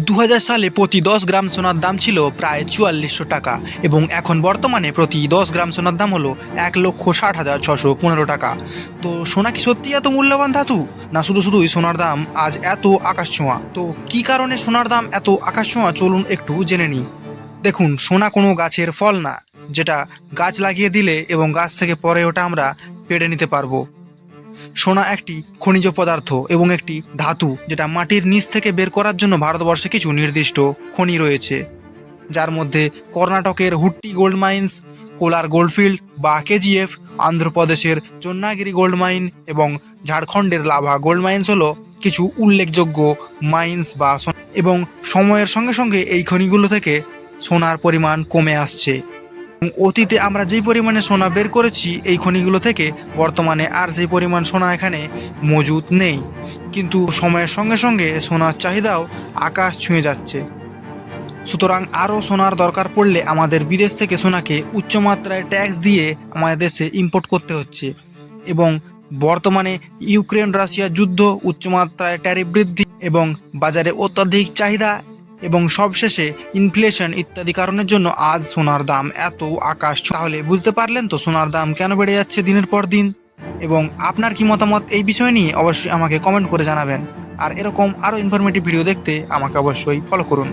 2000 সালে প্রতি 10 গ্রাম সোনার দাম ছিল প্রায় 4400 টাকা এবং এখন বর্তমানে প্রতি 10 গ্রাম সোনার দাম হলো 1,60,615 টাকা। তো সোনা কি সত্যি এত মূল্যবান ধাতু, না শুধুই সোনার দাম আজ এত আকাশ ছোঁয়া? তো কি কারণে সোনার দাম এত আকাশ ছোঁয়া, চলুন একটু জেনে নিই। দেখুন, সোনা কোনো গাছের ফল না যেটা গাছ লাগিয়ে দিলে এবং গাছ থেকে পরে ওটা আমরা পেড়ে নিতে পারবো। সোনা একটি খনিজ পদার্থ এবং একটি ধাতু যেটা মাটির নিচ থেকে বের করার জন্য ভারতবর্ষে কিছু নির্দিষ্ট খনি রয়েছে, যার মধ্যে কর্ণাটকের হুট্টি গোল্ড মাইন্স, কোলার গোল্ডফিল্ড বা কেজিএফ, অন্ধ্রপ্রদেশের চন্নাগিরি গোল্ড মাইন এবং ঝাড়খণ্ডের লাভা গোল্ড মাইন্স হলো কিছু উল্লেখযোগ্য মাইন্স এবং সময়ের সঙ্গে সঙ্গে এই খনিগুলো থেকে সোনার পরিমাণ কমে আসছে। অতীতে আমরা যেই পরিমাণে সোনা বের করেছি এই খনিগুলো থেকে, বর্তমানে আর সেই পরিমাণ সোনা এখানে মজুদ নেই। কিন্তু সময়ের সঙ্গে সঙ্গে সোনার চাহিদাও আকাশ ছুঁয়ে যাচ্ছে। সুতরাং আরও সোনার দরকার পড়লে আমাদের বিদেশ থেকে সোনাকে উচ্চমাত্রায় ট্যাক্স দিয়ে আমাদের দেশে ইম্পোর্ট করতে হচ্ছে। এবং বর্তমানে ইউক্রেন রাশিয়া যুদ্ধ, উচ্চমাত্রায় ট্যারিফ বৃদ্ধি এবং বাজারে অত্যাধিক চাহিদা এবং সবশেষে ইনফ্লেশন ইত্যাদি কারণের জন্য আজ সোনার দাম এত আকাশ। তাহলে বুঝতে পারলেন তো সোনার দাম কেন বেড়ে যাচ্ছে দিনের পর দিন। এবং আপনার কি মতামত এই বিষয় নিয়ে অবশ্যই আমাকে কমেন্ট করে জানাবেন। আর এরকম আরও ইনফরমেটিভ ভিডিও দেখতে আমাকে অবশ্যই ফলো করুন।